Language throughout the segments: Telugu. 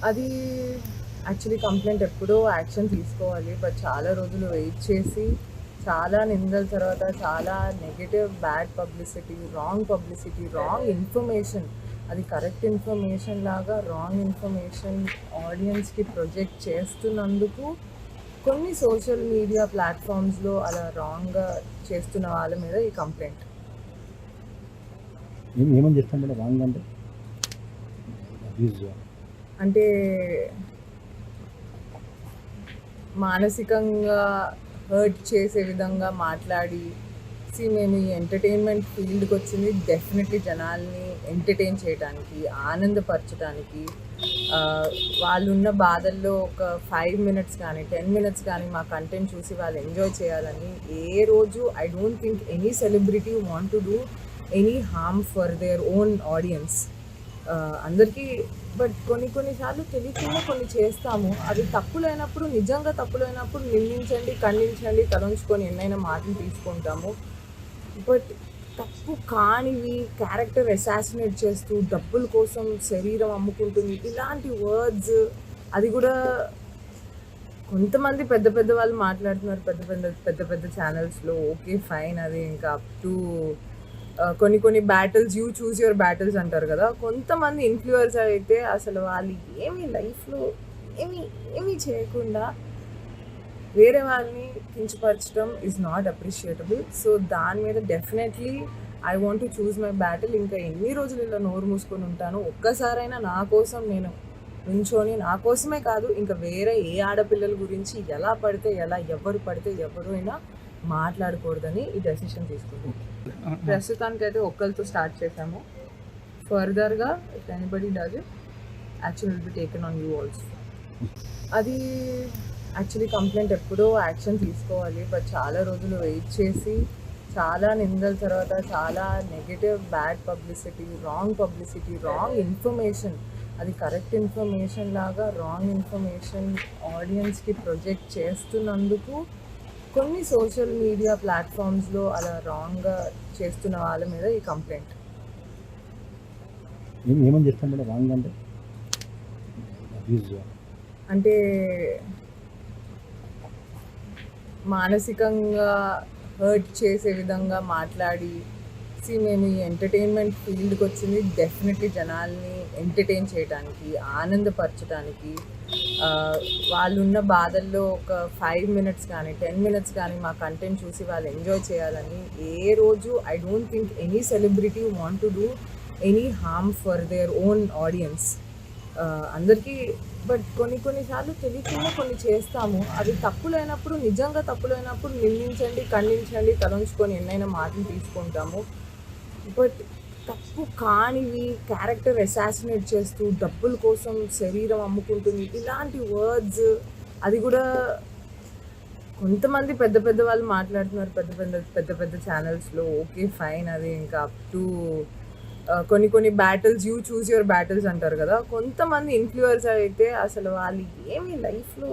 అది యాక్చువల్లీ కంప్లైంట్ ఎప్పుడో యాక్షన్ తీసుకోవాలి. బట్ చాలా రోజులు వెయిట్ చేసి, చాలా నిందల తర్వాత, చాలా negative, bad publicity, wrong information, అది కరెక్ట్ ఇన్ఫర్మేషన్ లాగా రాంగ్ ఇన్ఫర్మేషన్ ఆడియన్స్‌కి ప్రొజెక్ట్ చేస్తున్నందుకు కొన్ని సోషల్ మీడియా ప్లాట్‌ఫామ్స్‌లో అలా రాంగ్‌గా చేస్తున్న వాళ్ళ మీద ఈ కంప్లైంట్. ఏమని చేస్తాం మేడం రాంగ్ అంటే? అబ్యూజ్ అంటే మానసికంగా హర్ట్ చేసే విధంగా మాట్లాడి, మేము ఈ ఎంటర్టైన్మెంట్ ఫీల్డ్కి వచ్చింది డెఫినెట్లీ జనాల్ని ఎంటర్టైన్ చేయడానికి, ఆనందపరచడానికి. వాళ్ళున్న బాధల్లో ఒక 5 మినిట్స్ కానీ 10 మినిట్స్ కానీ మా కంటెంట్ చూసి వాళ్ళు ఎంజాయ్ చేయాలని. ఏ రోజు I don't think any celebrity want to do any harm for their own audience. అందరికీ బట్ కొన్నిసార్లు తెలియకుండా కొన్ని చేస్తాము. అవి తప్పులైనప్పుడు, నిజంగా తప్పులైనప్పుడు నిందించండి, ఖండించండి, తలంచుకొని ఎన్నైనా మాటలు తీసుకుంటాము. బట్ తప్పు కానివి క్యారెక్టర్ అసాసినేట్ చేస్తూ డబ్బుల కోసం శరీరం అమ్ముకుంటుంది, ఇలాంటి వర్డ్స్, అది కూడా కొంతమంది పెద్ద పెద్ద వాళ్ళు మాట్లాడుతున్నారు పెద్ద ఛానల్స్లో. ఓకే ఫైన్, అది ఇంకా అప్ టు కొన్ని battles, you choose your battles అంటారు కదా. కొంతమంది ఇన్ఫ్లుయెన్సర్ అయితే అసలు వాళ్ళు లైఫ్లో ఏమీ చేయకుండా వేరే వాళ్ళని కించపరచడం ఈజ్ నాట్ అప్రిషియేటబుల్. సో దాని మీద definitely I want to choose my battle. ఇంకా ఎన్ని రోజులు ఇలా నోరు మూసుకొని ఉంటాను? ఒక్కసారైనా నా కోసం నేను నుంచొని, నా కోసమే కాదు ఇంకా వేరే ఏ ఆడపిల్లల గురించి ఎవరు పడితే ఎవరైనా మాట్లాడకూడదని ఈ డెసిషన్ తీసుకుంటాం. ప్రస్తుతానికైతే ఒక్కరితో స్టార్ట్ చేసాము. ఫర్దర్గా if anybody does it, action will be taken on you also. అది యాక్చువల్లీ కంప్లైంట్ ఎప్పుడో యాక్షన్ తీసుకోవాలి. బట్ చాలా రోజులు వెయిట్ చేసి, చాలా నిందల తర్వాత, చాలా negative, bad publicity, wrong information, అది కరెక్ట్ ఇన్ఫర్మేషన్ లాగా రాంగ్ ఇన్ఫర్మేషన్ ఆడియన్స్కి ప్రొజెక్ట్ చేస్తున్నందుకు కొన్ని సోషల్ మీడియా ప్లాట్‌ఫామ్స్‌లో అలా రాంగ్‌గా చేస్తున్న వాళ్ళ మీద ఈ కంప్లైంట్. ఏమని చేస్తాం మేడం రాంగ్ అంటే? అబ్యూజ్ అంటే మానసికంగా హర్ట్ చేసే విధంగా మాట్లాడి, మేము ఈ ఎంటర్టైన్మెంట్ ఫీల్డ్కి వచ్చింది డెఫినెట్లీ జనాల్ని ఎంటర్టైన్ చేయడానికి, ఆనందపరచడానికి. వాళ్ళున్న బాధల్లో ఒక 5 మినిట్స్ కానీ 10 మినిట్స్ కానీ మా కంటెంట్ చూసి వాళ్ళు ఎంజాయ్ చేయాలని. ఏ రోజు I don't think any celebrity want to do any harm for their own audience. అందరికీ బట్ కొన్నిసార్లు తెలియకుండా కొన్ని చేస్తాము. అవి తప్పులైనప్పుడు, నిజంగా తప్పులైనప్పుడు నిందించండి, ఖండించండి, తలంచుకొని ఎన్నైనా మాటలు తీసుకుంటాము. బట్ తప్పు కానివి క్యారెక్టర్ అసాసినేట్ చేస్తూ డబ్బుల కోసం శరీరం అమ్ముకుంటుంది, ఇలాంటి వర్డ్స్, అది కూడా కొంతమంది పెద్ద వాళ్ళు మాట్లాడుతున్నారు పెద్ద ఛానల్స్లో. ఓకే ఫైన్, అది ఇంకా అప్ టు కొన్ని battles, you choose your battles అంటారు కదా. కొంతమంది ఇన్ఫ్లుయెన్సర్ అయితే అసలు వాళ్ళు లైఫ్లో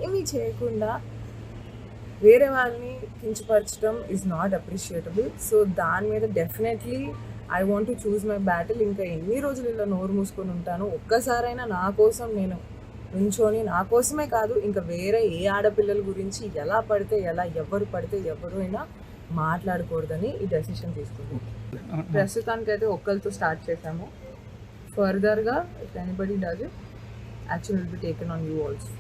ఏమీ చేయకుండా వేరే వాళ్ళని కించపరచడం ఈజ్ నాట్ అప్రిషియేటబుల్. సో దాని మీద definitely I want to choose my battle. ఇంకా ఎన్ని రోజులు ఇలా నోరు మూసుకొని ఉంటాను? ఒక్కసారైనా నా కోసం నేను నుంచొని, నా కోసమే కాదు ఇంకా వేరే ఏ ఆడపిల్లల గురించి ఎవరు పడితే ఎవరైనా మాట్లాడకూడదని ఈ డెసిషన్ తీసుకుంటాం. ప్రస్తుతానికైతే ఒక్కరితో స్టార్ట్ చేసాము. ఫర్దర్గా if anybody does it, action will be taken on you also.